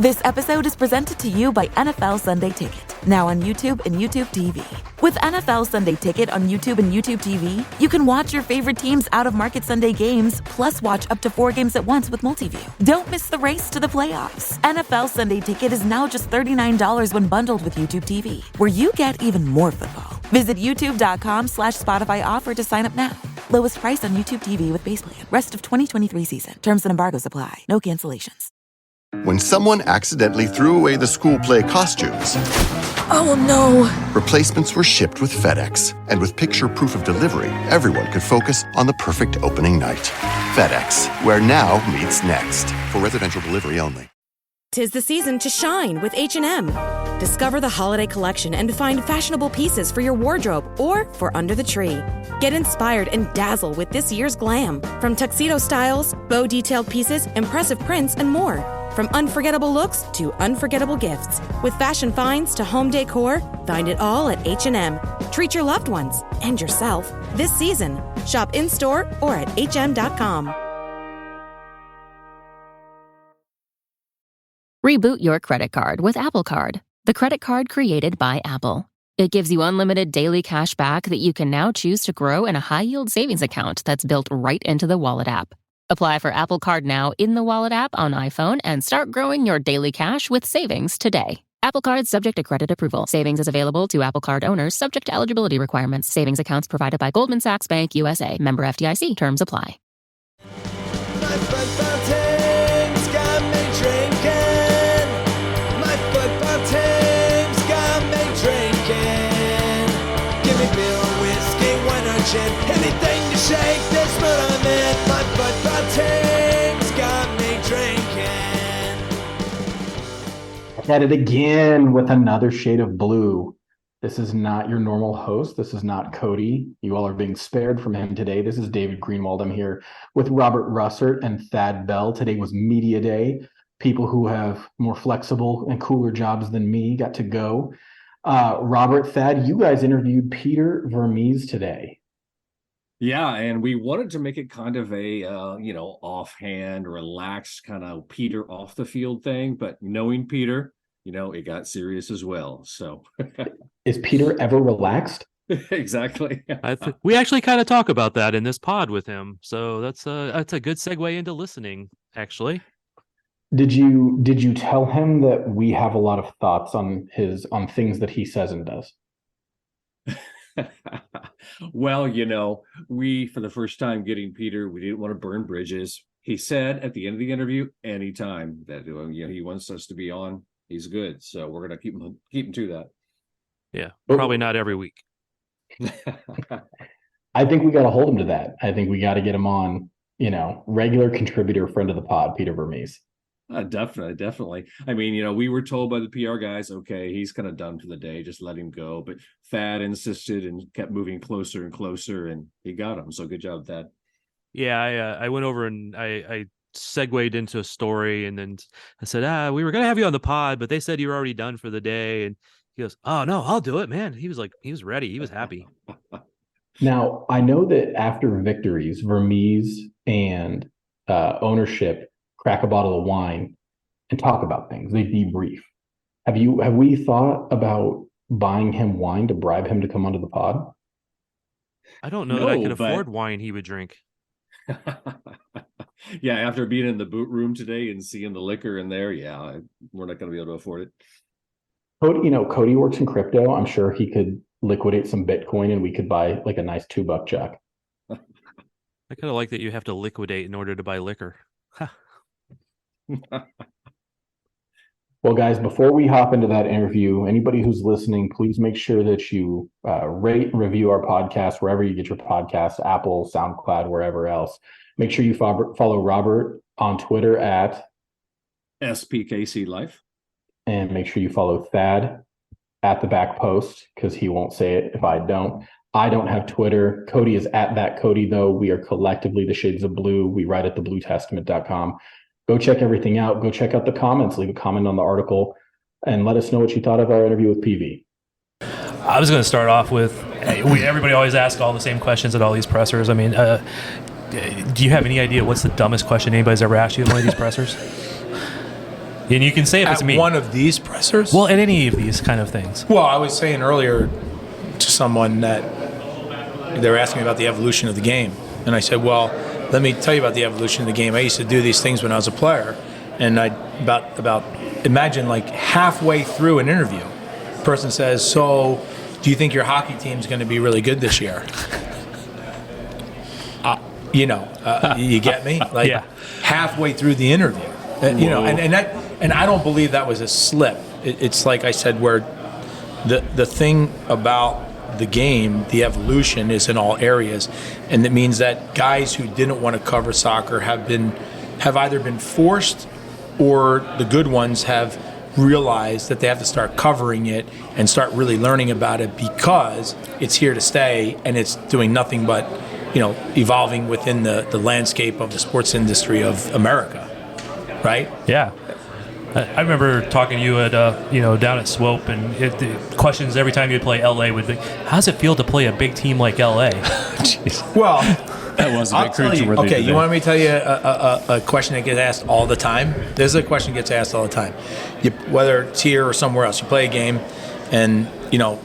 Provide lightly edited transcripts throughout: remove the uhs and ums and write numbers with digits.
This episode is presented to you by NFL Sunday Ticket, now on YouTube and YouTube TV. With NFL Sunday Ticket on YouTube and YouTube TV, you can watch your favorite teams' out-of-market Sunday games, plus watch up to 4 games at once with Multiview. Don't miss the race to the playoffs. NFL Sunday Ticket is now just $39 when bundled with YouTube TV, where you get even more football. Visit youtube.com/Spotify offer to sign up now. Lowest price on YouTube TV with base plan. Rest of 2023 season. Terms and embargoes apply. No cancellations. When someone accidentally threw away the school play costumes, Oh no! replacements were shipped with FedEx. And with picture proof of delivery, everyone could focus on the perfect opening night. FedEx, where now meets next. For residential delivery only. 'Tis the season to shine with H&M. Discover the holiday collection and find fashionable pieces for your wardrobe or for under the tree. Get inspired and dazzle with this year's glam. From tuxedo styles, bow detailed pieces, impressive prints, and more. From unforgettable looks to unforgettable gifts. With fashion finds to home decor, find it all at H&M. Treat your loved ones and yourself this season. Shop in-store or at hm.com. Reboot your credit card with Apple Card, the credit card created by Apple. It gives you unlimited daily cash back that you can now choose to grow in a high-yield savings account that's built right into the Wallet app. Apply for Apple Card now in the Wallet app on iPhone and start growing your daily cash with savings today. Apple Card subject to credit approval. Savings is available to Apple Card owners subject to eligibility requirements. Savings accounts provided by Goldman Sachs Bank USA. Member FDIC. Terms apply. My football team's got me drinking. My football team's got me drinking. Give me beer or whiskey, wine or gin. Anything to shake this mood I'm in. My football team's got me drinking. At it again with another shade of blue. This is not your normal host. This is not Cody. You all are being spared from him today. This is David Greenwald. I'm here with Robert Russert and Thad Bell. Today was media day. People who have more flexible and cooler jobs than me got to go. Robert, Thad, you guys interviewed Peter Vermes today. Yeah, and we wanted to make it kind of a, offhand, relaxed kind of Peter off the field thing. But knowing Peter, it got serious as well. So Is Peter ever relaxed? exactly. We actually kind of talk about that in this pod with him. So that's a good segue into listening, actually. Did you tell him that we have a lot of thoughts on things that he says and does? Well, we, for the first time getting Peter, we didn't want to burn bridges. He said at the end of the interview, anytime that he wants us to be on, he's good. So we're going to keep him to that. Yeah, probably not every week. I think we got to hold him to that. I think we got to get him on, regular contributor, friend of the pod, Peter Vermes. Definitely. I mean, we were told by the PR guys, okay, he's kind of done for the day, just let him go. But Thad insisted and kept moving closer and closer, and he got him. So good job, Thad. Yeah, I went over and I segued into a story, and then I said, we were going to have you on the pod, but they said you were already done for the day. And he goes, oh, no, I'll do it, man. He was ready. He was happy. Now, I know that after victories, Vermes and ownership crack a bottle of wine and talk about things. They debrief. Have we thought about buying him wine to bribe him to come onto the pod? I don't know that I could afford wine he would drink. Yeah, after being in the boot room today and seeing the liquor in there, we're not going to be able to afford it. Cody works in crypto. I'm sure he could liquidate some Bitcoin and we could buy like a nice $2 check. I kind of like that you have to liquidate in order to buy liquor. Well, guys, before we hop into that interview, anybody who's listening, please make sure that you rate and review our podcast wherever you get your podcasts, Apple, SoundCloud, wherever else. Make sure you follow Robert on Twitter at SPKC Life. And make sure you follow Thad at the back post, because he won't say it if I don't. I don't have Twitter. Cody is at that Cody, though. We are collectively the Shades of Blue. We write at thebluetestament.com. Go check everything out. Go check out the comments. Leave a comment on the article and let us know what you thought of our interview with PV. I was going to start off with, everybody always asks all the same questions at all these pressers. I mean, do you have any idea what's the dumbest question anybody's ever asked you in one of these pressers? And you can say if it's At me. one of these pressers? Well, at any of these kind of things. Well, I was saying earlier to someone that they were asking me about the evolution of the game. And I said, well, let me tell you about the evolution of the game. I used to do these things when I was a player. And about imagine like halfway through an interview, a person says, so do you think your hockey team's going to be really good this year? You get me? Like halfway through the interview. And I don't believe that was a slip. It's like I said, where the thing about the game, the evolution is in all areas, and it means that guys who didn't want to cover soccer have either been forced, or the good ones have realized that they have to start covering it and start really learning about it because it's here to stay and it's doing nothing but evolving within the landscape of the sports industry of America, right? Yeah. I remember talking to you at down at Swope, and the questions every time you'd play LA would be, "How does it feel to play a big team like LA?" Well, that was a I'll big tell creature. you. Okay, you want me to tell you a question that gets asked all the time? This is a question that gets asked all the time. Whether it's here or somewhere else, you play a game, and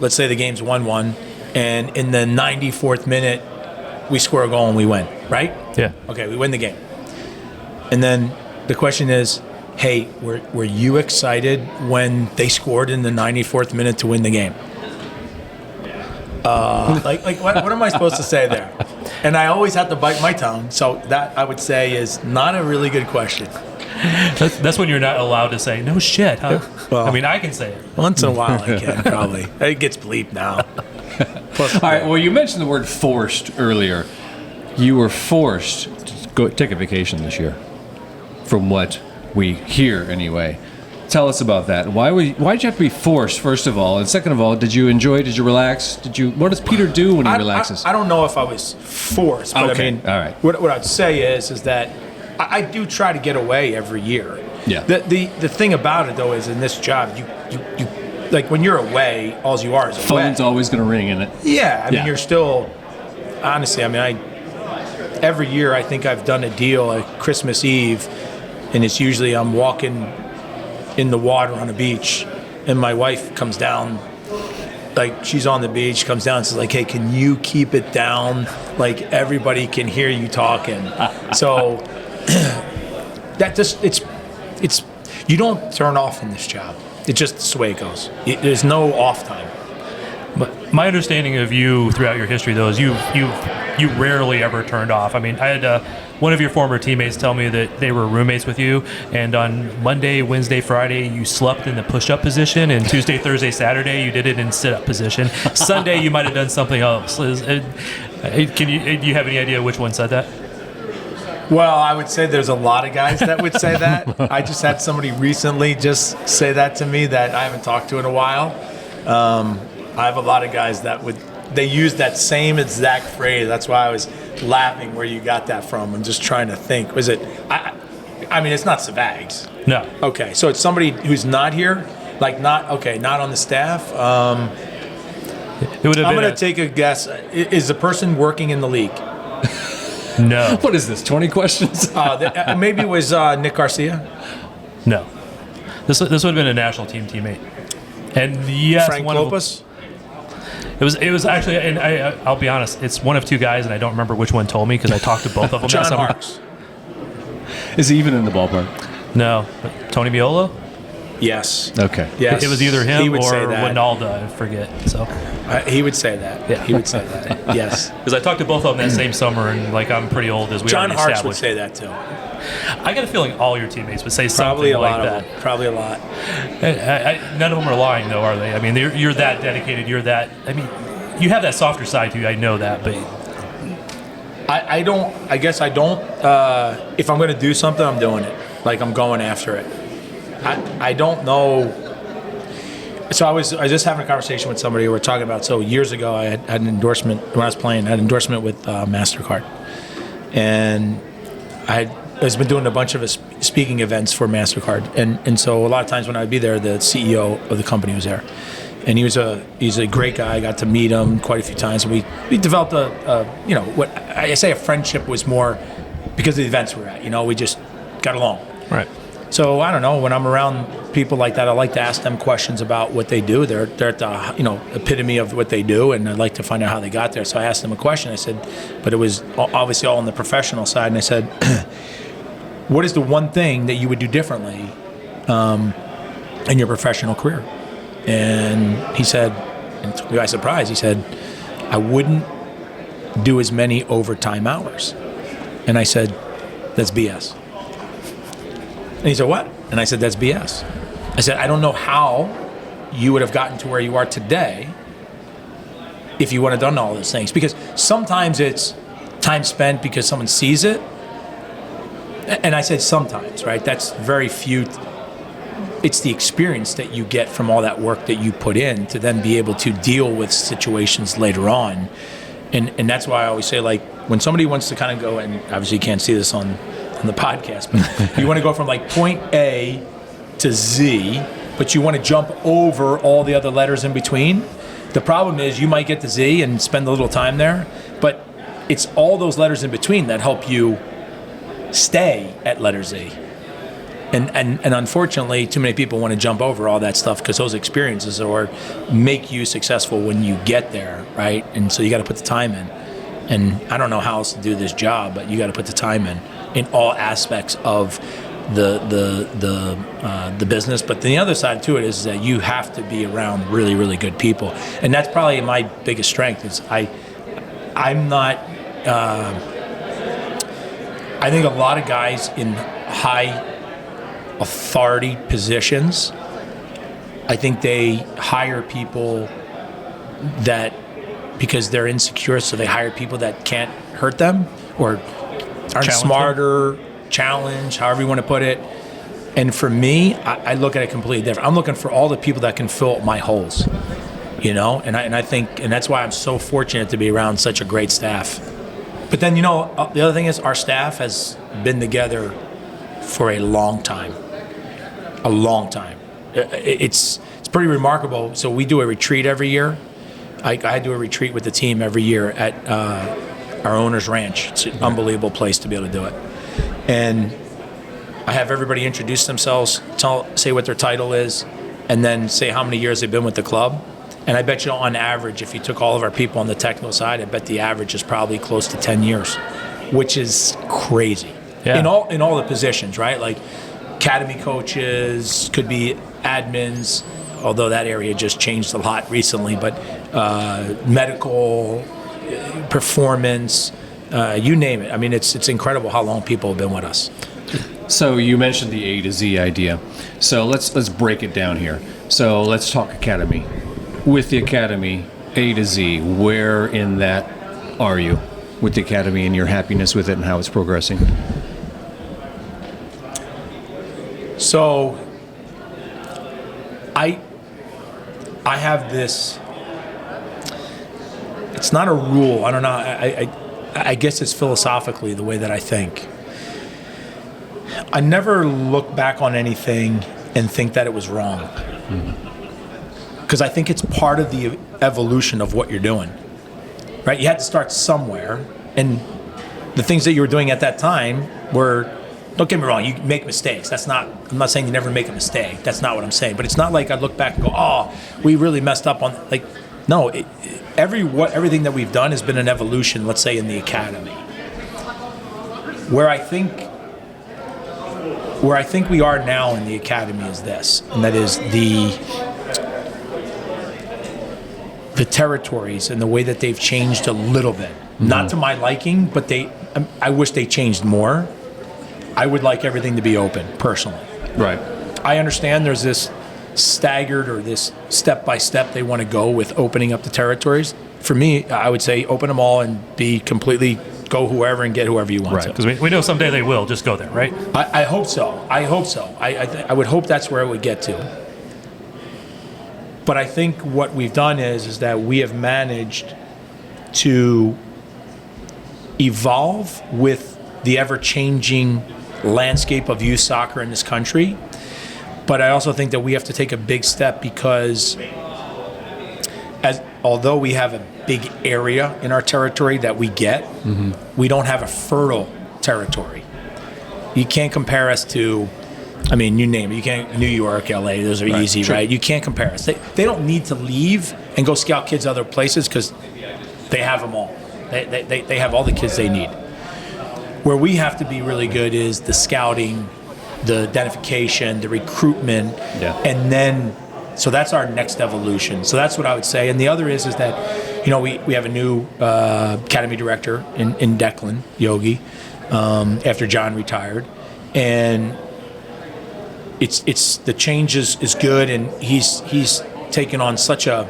let's say the game's 1-1, and in the 94th minute, we score a goal and we win, right? Yeah. Okay, we win the game, and then the question is, hey, were you excited when they scored in the 94th minute to win the game? What am I supposed to say there? And I always have to bite my tongue. So that I would say is not a really good question. That's when you're not allowed to say no shit, huh? Well, I mean, I can say it once in a while. I can probably. It gets bleeped now. Plus, all right. Well, you mentioned the word forced earlier. You were forced to go take a vacation this year, from what we hear anyway. Tell us about that. Why did you have to be forced, first of all? And second of all, did you enjoy? Did you relax? What does Peter do when he relaxes? I don't know if I was forced, but okay. I mean, all right. What I'd say is that I do try to get away every year. Yeah. The thing about it though is in this job, you like when you're away, all you are is away. Phone's always going to ring in it. Yeah, I mean you're still. Honestly, I mean every year I think I've done a deal at Christmas Eve, and it's usually I'm walking in the water on a beach, and my wife comes down, like she's on the beach, comes down and says like, hey, can you keep it down? Like everybody can hear you talking. So that just it's you don't turn off in this job. It's just the way it goes. There's no off time. But my understanding of you throughout your history, though, is you rarely ever turned off. I mean, I had one of your former teammates tell me that they were roommates with you, and on Monday, Wednesday, Friday, you slept in the push-up position, and Tuesday, Thursday, Saturday, you did it in sit-up position. Sunday, you might have done something else. Do you have any idea which one said that? Well, I would say there's a lot of guys that would say that. I just had somebody recently just say that to me that I haven't talked to in a while. I have a lot of guys that they use that same exact phrase. That's why I was laughing where you got that from. I'm just trying to think. Was it, I mean, it's not Savags. No. Okay, so it's somebody who's not here? Like not on the staff? It would have I'm going to take a guess. Is the person working in the league? No. What is this, 20 questions? Maybe it was Nick Garcia? No. This would have been a national team teammate. And yes, Frank Lopez? It was actually, and I'll be honest, it's one of two guys, and I don't remember which one told me because I talked to both of them. John Marks. Is he even in the ballpark? No. Tony Viola? Yes. Okay. Yes. It was either him He or would say that. Ronaldo, I forget. So he would say that. Yeah. He would say that. Yes. Because I talked to both of them that same summer, and like I'm pretty old as we John already Hartz would established. say that too. I got a feeling all your teammates would say Probably something a lot like of that. them. Probably a lot. None of them are lying, though, are they? I mean, you're that dedicated. You're that. I mean, you have that softer side to you. I know that, but I don't. I guess I don't. If I'm going to do something, I'm doing it. Like I'm going after it. I don't know. So I was just having a conversation with somebody. We were talking about. So years ago, I had an endorsement when I was playing. I had an endorsement with MasterCard, and I was been doing a bunch of speaking events for MasterCard, and so a lot of times when I'd be there, the CEO of the company was there, and he's a great guy. I got to meet him quite a few times, and we developed what I say a friendship was more because of the events we're at. We just got along. right. So I don't know, when I'm around people like that, I like to ask them questions about what they do. They're at the epitome of what they do, and I'd like to find out how they got there. So I asked them a question. I said, but it was obviously all on the professional side, and I said, what is the one thing that you would do differently in your professional career? And he said, and it took me by surprise, he said, I wouldn't do as many overtime hours. And I said, that's BS. And he said, what? And I said, that's BS. I said, I don't know how you would have gotten to where you are today if you would have done all those things. Because sometimes it's time spent because someone sees it. And I said sometimes, right? That's very few. It's the experience that you get from all that work that you put in to then be able to deal with situations later on. And that's why I always say, like, when somebody wants to kind of go, and obviously you can't see this on the podcast, but you want to go from like point A to Z, but you want to jump over all the other letters in between. The problem is you might get to Z and spend a little time there, but it's all those letters in between that help you stay at letter Z. And unfortunately, too many people want to jump over all that stuff because those experiences make you successful when you get there, right? And so you got to put the time in. And I don't know how else to do this job, but you got to put the time in all aspects of the business. But the other side to it is that you have to be around really, really good people, and that's probably my biggest strength. Is I'm not. I think a lot of guys in high authority positions, I think they hire people that, because they're insecure, so they hire people that can't hurt them or aren't smarter, challenge, however you want to put it. And for me, I look at it completely different. I'm looking for all the people that can fill my holes, and I think, and that's why I'm so fortunate to be around such a great staff. But then, the other thing is our staff has been together for a long time. It's pretty remarkable. So we do a retreat every year. I do a retreat with the team every year at our owner's ranch. It's an unbelievable place to be able to do it. And I have everybody introduce themselves, say what their title is, and then say how many years they've been with the club. And I bet you on average, if you took all of our people on the technical side, I bet the average is probably close to 10 years, which is crazy. Yeah. In all the positions, right? Like academy coaches, could be admins, although that area just changed a lot recently, but medical, performance, you name it. I mean, it's incredible how long people have been with us. So you mentioned the A to Z idea. So let's break it down here. So let's talk academy. With the academy, A to Z, where in that are you with the academy and your happiness with it and how it's progressing? So I have this, it's not a rule. I don't know. I guess it's philosophically the way that I think. I never look back on anything and think that it was wrong. Because I think it's part of the evolution of what you're doing, right? You had to start somewhere, and the things that you were doing at that time were, don't get me wrong, you make mistakes. I'm not saying you never make a mistake. That's not what I'm saying. But it's not like I look back and go, oh, we really messed up on, like, no, everything that we've done has been an evolution, let's say, in the academy. Where I think we are now in the academy is this, and that is the territories and the way that they've changed a little bit. Mm-hmm. Not to my liking, but I wish they changed more. I would like everything to be open, personally. Right. I understand there's this staggered or this step-by-step they want to go with opening up the territories. For me, I would say open them all and be completely, go whoever and get whoever you want to. Because we know someday they will just go there, right? I hope so. I would hope that's where it would get to. But I think what we've done is that we have managed to evolve with the ever-changing landscape of youth soccer in this country. But I also think that we have to take a big step because although we have a big area in our territory that we get, we don't have a fertile territory. You can't compare us to I mean, you name it. You can't. New York, LA, those are easy, sure. right? You can't compare us. They don't need to leave and go scout kids other places because they have them all. They have all the kids they need. Where we have to be really good is the scouting, the identification, the recruitment, and then. So that's our next evolution. So that's what I would say. And the other is that, you know, we have a new academy director in Declan, Yogi, after John retired. And it's the change is good, and he's taken on such an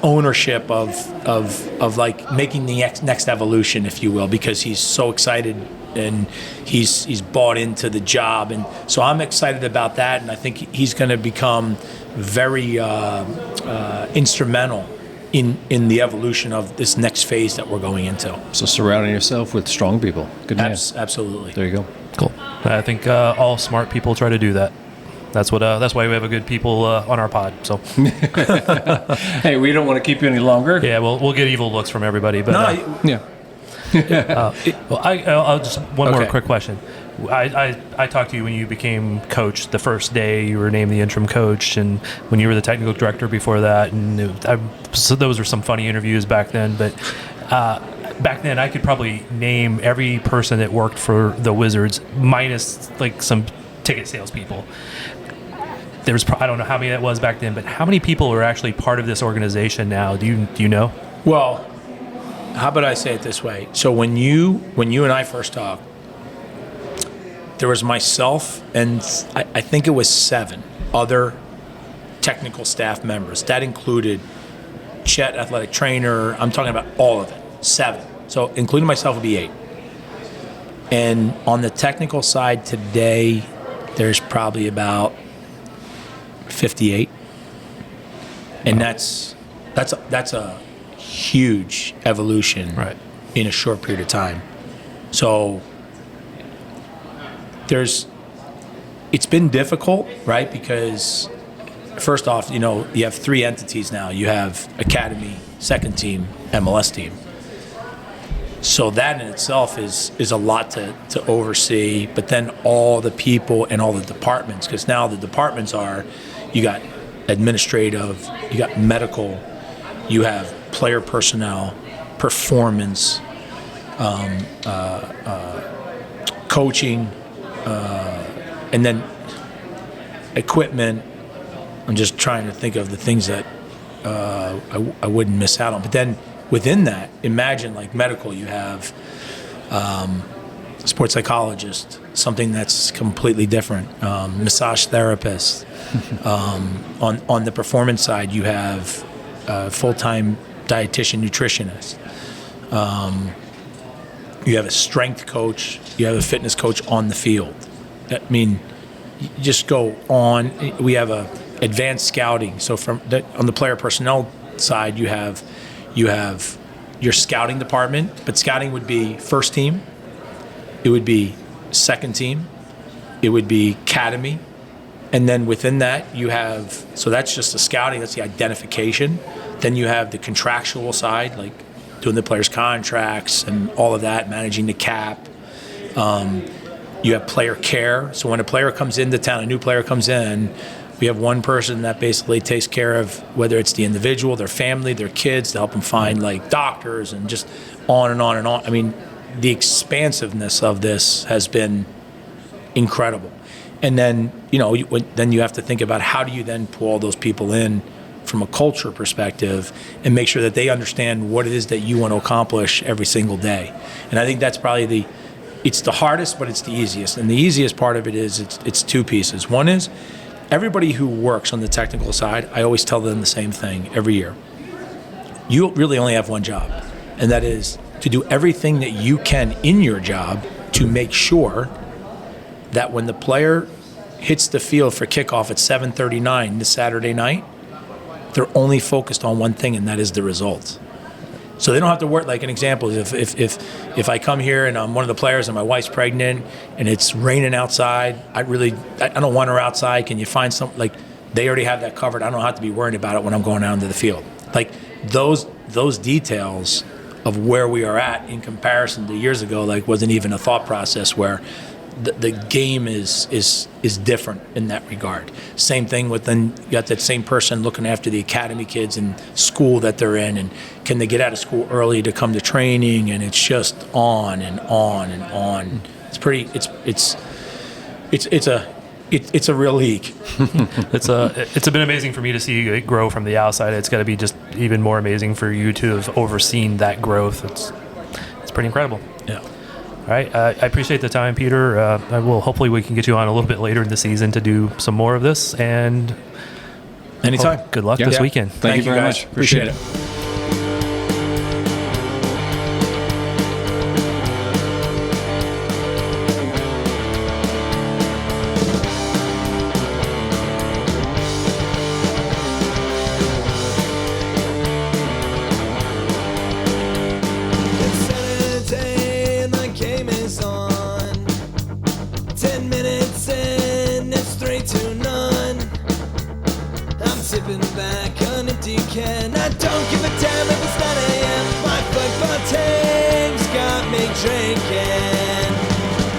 ownership of like making the next evolution, if you will, because he's so excited and he's bought into the job. And so I'm excited about that, and I think he's going to become very instrumental in the evolution of this next phase that we're going into. So surrounding yourself with strong people. Good man. Absolutely. There you go. Cool. I think all smart people try to do that. That's why we have a good people on our pod. So, hey, we don't want to keep you any longer. Yeah, we'll get evil looks from everybody. But yeah. Well, I'll just one more quick question. I talked to you when you became coach the first day. You were named the interim coach, and when you were the technical director before that. And so those were some funny interviews back then. But back then, I could probably name every person that worked for the Wizards, minus like some ticket salespeople. There was I don't know how many that was back then, but how many people are actually part of this organization now? Do you know? Well, how about I say it this way? So when you and I first talked, there was myself and I think it was 7 other technical staff members. That included Chet, athletic trainer. I'm talking about all of it. 7. So including myself would be 8. And on the technical side today, there's probably about 58. And that's a huge evolution in a short period of time. So it's been difficult, right? Because first off, you have 3 entities now. You have academy, second team, MLS team. So that in itself is a lot to oversee, but then all the people and all the departments, because now the departments you got administrative, you got medical, you have player personnel, performance, coaching, and then equipment. I'm just trying to think of the things that I wouldn't miss out on. But then within that, imagine like medical, you have sports psychologist, something that's completely different, massage therapist. On the performance side, you have full-time dietitian, nutritionist. You have a strength coach. You have a fitness coach on the field. I mean, you just go on. We have a advanced scouting. So on the player personnel side, you have your scouting department, but scouting would be first team, it would be second team, it would be academy, and then within that so that's just the scouting, that's the identification. Then you have the contractual side, like doing the players' contracts and all of that, managing the cap. You have player care. So when a player comes into town, a new player comes in, we have one person that basically takes care of whether it's the individual, their family, their kids, to help them find like doctors and just on and on and on. I mean, the expansiveness of this has been incredible. And then, then you have to think about how do you then pull all those people in from a culture perspective and make sure that they understand what it is that you want to accomplish every single day. And I think that's probably it's the hardest, but it's the easiest. And the easiest part of it is it's 2 pieces. One is everybody who works on the technical side, I always tell them the same thing every year. You really only have one job, and that is to do everything that you can in your job to make sure that when the player hits the field for kickoff at 7:39 this Saturday night, they're only focused on one thing, and that is the result. So they don't have to work. Like an example, if I come here and I'm one of the players and my wife's pregnant and it's raining outside, I don't want her outside. Can you find something? Like, they already have that covered. I don't have to be worried about it when I'm going out into the field. Like those details of where we are at in comparison to years ago, like wasn't even a thought process where the game is different in that regard. Same thing with then you got that same person looking after the academy kids in school that they're in, and can they get out of school early to come to training, and it's just on and on and on. It's pretty. It's a real league. It's been amazing for me to see it grow from the outside. It's got to be just even more amazing for you to have overseen that growth. It's pretty incredible. Yeah. All right. I appreciate the time, Peter. Hopefully we can get you on a little bit later in the season to do some more of this. And anytime. Good luck this weekend. Thank you very much. Appreciate it. Can. I don't give a damn if it's 9 a.m. My football team's got me drinking.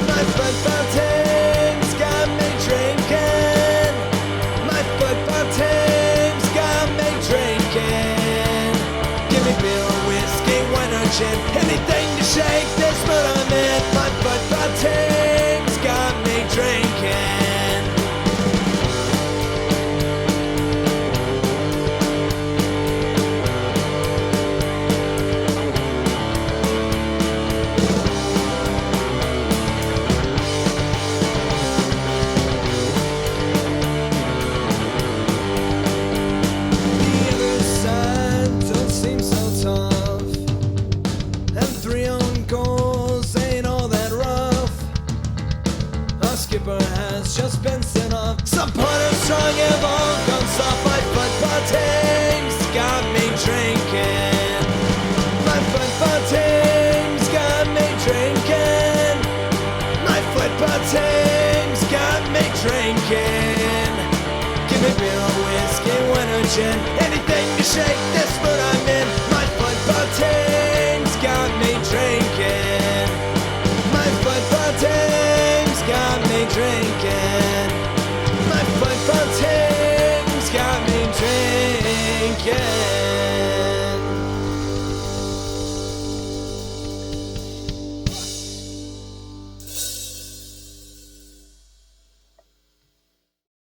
My football team's got me drinking. My football team's got me drinking. Give me beer or whiskey, wine or gin, anything to shake this mood I'm in. My football team's got me drinking. Has just been sent off. Some pointers strong have all gone soft. My football team's got me drinking. My football team's got me drinking. My football team's got me drinking. Give me beer or whiskey, wine or gin, anything to shake this mood.